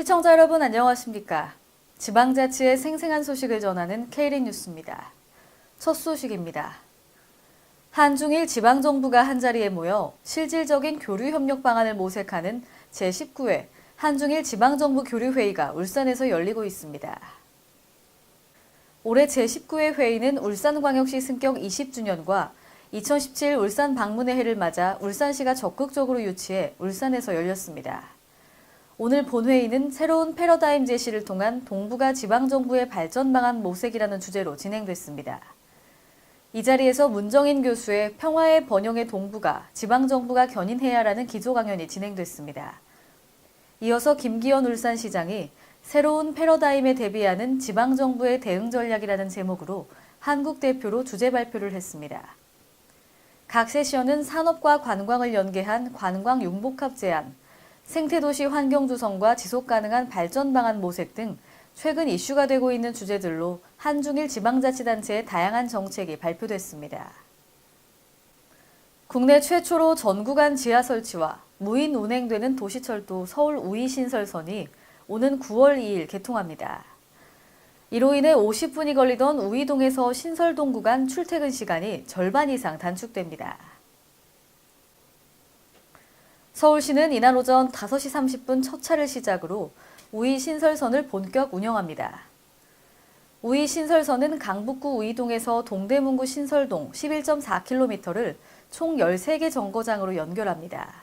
시청자 여러분 안녕하십니까? 지방자치의 생생한 소식을 전하는 K린 뉴스입니다. 첫 소식입니다. 한중일 지방정부가 한자리에 모여 실질적인 교류협력 방안을 모색하는 제19회 한중일 지방정부 교류회의가 울산에서 열리고 있습니다. 올해 제19회 회의는 울산광역시 승격 20주년과 2017 울산 방문의 해를 맞아 울산시가 적극적으로 유치해 울산에서 열렸습니다. 오늘 본회의는 새로운 패러다임 제시를 통한 동북아 지방정부의 발전 방안 모색이라는 주제로 진행됐습니다. 이 자리에서 문정인 교수의 평화의 번영의 동북아, 지방정부가 견인해야 하라는 기조 강연이 진행됐습니다. 이어서 김기현 울산시장이 새로운 패러다임에 대비하는 지방정부의 대응 전략이라는 제목으로 한국 대표로 주제 발표를 했습니다. 각 세션은 산업과 관광을 연계한 관광 융복합 제안, 생태도시 환경 조성과 지속 가능한 발전 방안 모색 등 최근 이슈가 되고 있는 주제들로 한중일 지방자치단체의 다양한 정책이 발표됐습니다. 국내 최초로 전구간 지하 설치와 무인 운행되는 도시철도 서울 우이 신설선이 오는 9월 2일 개통합니다. 이로 인해 50분이 걸리던 우이동에서 신설동 구간 출퇴근 시간이 절반 이상 단축됩니다. 서울시는 이날 오전 5시 30분 첫 차를 시작으로 우이 신설선을 본격 운영합니다. 우이 신설선은 강북구 우이동에서 동대문구 신설동 11.4km를 총 13개 정거장으로 연결합니다.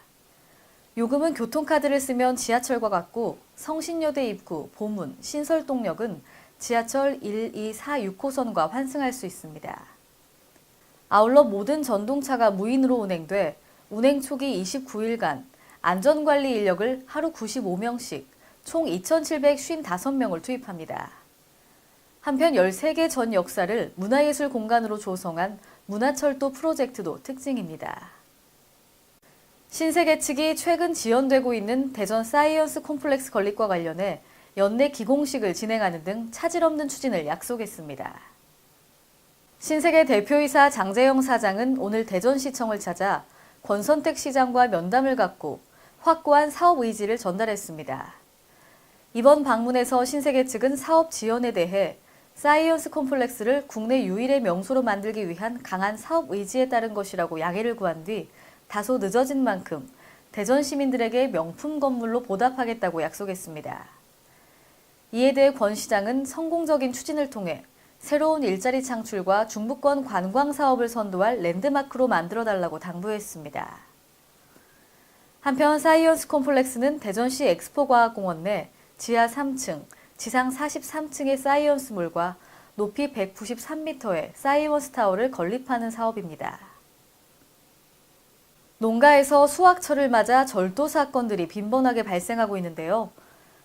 요금은 교통카드를 쓰면 지하철과 같고 성신여대 입구, 보문, 신설동역은 지하철 1, 2, 4, 6호선과 환승할 수 있습니다. 아울러 모든 전동차가 무인으로 운행돼 운행 초기 29일간 안전관리 인력을 하루 95명씩 총 2,755명을 투입합니다. 한편 13개 전 역사를 문화예술 공간으로 조성한 문화철도 프로젝트도 특징입니다. 신세계 측이 최근 지연되고 있는 대전 사이언스 콤플렉스 건립과 관련해 연내 기공식을 진행하는 등 차질 없는 추진을 약속했습니다. 신세계 대표이사 장재영 사장은 오늘 대전시청을 찾아 권선택 시장과 면담을 갖고 확고한 사업 의지를 전달했습니다. 이번 방문에서 신세계 측은 사업 지원에 대해 사이언스 콤플렉스를 국내 유일의 명소로 만들기 위한 강한 사업 의지에 따른 것이라고 양해를 구한 뒤 다소 늦어진 만큼 대전 시민들에게 명품 건물로 보답하겠다고 약속했습니다. 이에 대해 권 시장은 성공적인 추진을 통해 새로운 일자리 창출과 중부권 관광 사업을 선도할 랜드마크로 만들어달라고 당부했습니다. 한편 사이언스 콤플렉스는 대전시 엑스포과학공원 내 지하 3층, 지상 43층의 사이언스몰과 높이 193m의 사이언스 타워를 건립하는 사업입니다. 농가에서 수확철을 맞아 절도 사건들이 빈번하게 발생하고 있는데요.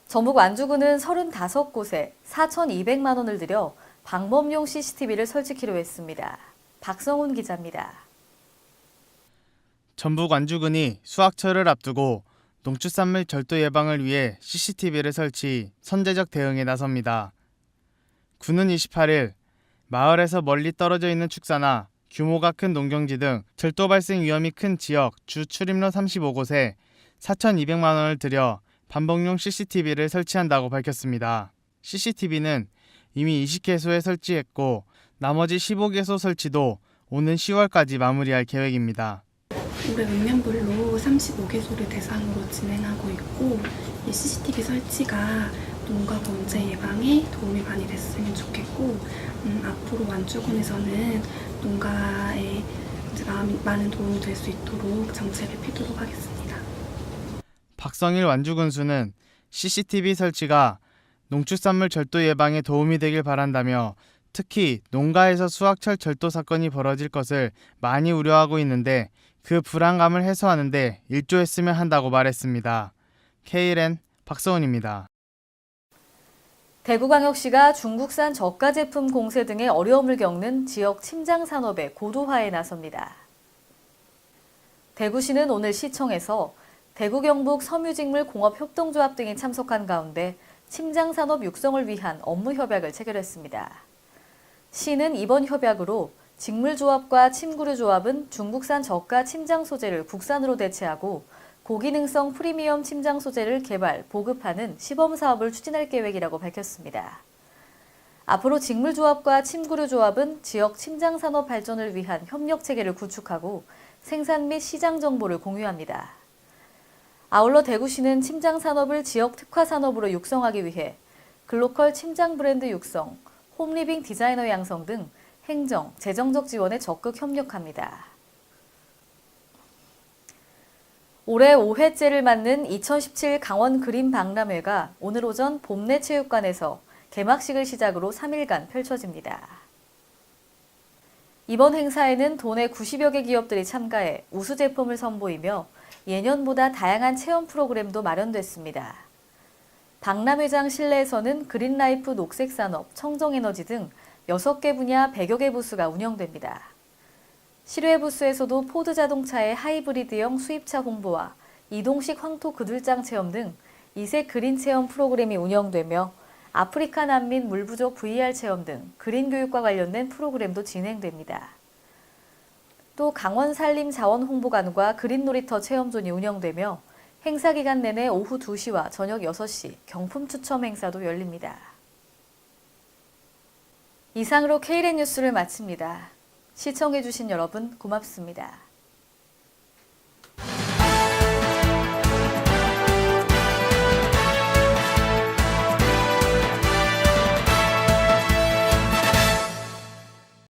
전북 완주군은 35곳에 4,200만 원을 들여 방범용 CCTV를 설치키로 했습니다. 박성훈 기자입니다. 전북 완주군이 수확철을 앞두고 농축산물 절도 예방을 위해 CCTV를 설치, 선제적 대응에 나섭니다. 군은 28일 마을에서 멀리 떨어져 있는 축사나 규모가 큰 농경지 등 절도 발생 위험이 큰 지역 주 출입로 35곳에 4,200만 원을 들여 반복용 CCTV를 설치한다고 밝혔습니다. CCTV는 이미 20개소에 설치했고 나머지 15개소 설치도 오는 10월까지 마무리할 계획입니다. 올해 읍면별로 35개소를 대상으로 진행하고 있고 이 CCTV 설치가 농가 범죄 예방에 도움이 많이 됐으면 좋겠고 앞으로 완주군에서는 농가에 많은 도움이 될 수 있도록 정책을 피도록 하겠습니다. 박성일 완주군수는 CCTV 설치가 농축산물 절도 예방에 도움이 되길 바란다며 특히 농가에서 수확철 절도 사건이 벌어질 것을 많이 우려하고 있는데 그 불안감을 해소하는 데 일조했으면 한다고 말했습니다. KLN 박서훈입니다. 대구광역시가 중국산 저가 제품 공세 등의 어려움을 겪는 지역 침장 산업의 고도화에 나섭니다. 대구시는 오늘 시청에서 대구 경북 섬유직물 공업협동조합 등이 참석한 가운데 침장 산업 육성을 위한 업무 협약을 체결했습니다. 시는 이번 협약으로 직물조합과 침구류조합은 중국산 저가 침장 소재를 국산으로 대체하고 고기능성 프리미엄 침장 소재를 개발, 보급하는 시범 사업을 추진할 계획이라고 밝혔습니다. 앞으로 직물조합과 침구류조합은 지역 침장산업 발전을 위한 협력 체계를 구축하고 생산 및 시장 정보를 공유합니다. 아울러 대구시는 침장산업을 지역 특화산업으로 육성하기 위해 글로컬 침장 브랜드 육성, 홈리빙 디자이너 양성 등 행정, 재정적 지원에 적극 협력합니다. 올해 5회째를 맞는 2017 강원 그린 박람회가 오늘 오전 봄내 체육관에서 개막식을 시작으로 3일간 펼쳐집니다. 이번 행사에는 도내 90여 개 기업들이 참가해 우수 제품을 선보이며 예년보다 다양한 체험 프로그램도 마련됐습니다. 박람회장 실내에서는 그린라이프 녹색산업, 청정에너지 등 6개 분야 100여 개 부스가 운영됩니다. 실외 부스에서도 포드 자동차의 하이브리드형 수입차 홍보와 이동식 황토 그들장 체험 등 이색 그린 체험 프로그램이 운영되며 아프리카 난민 물 부족 VR 체험 등 그린 교육과 관련된 프로그램도 진행됩니다. 또 강원 산림 자원 홍보관과 그린 놀이터 체험존이 운영되며 행사 기간 내내 오후 2시와 저녁 6시 경품 추첨 행사도 열립니다. 이상으로 K랜 뉴스를 마칩니다. 시청해주신 여러분 고맙습니다.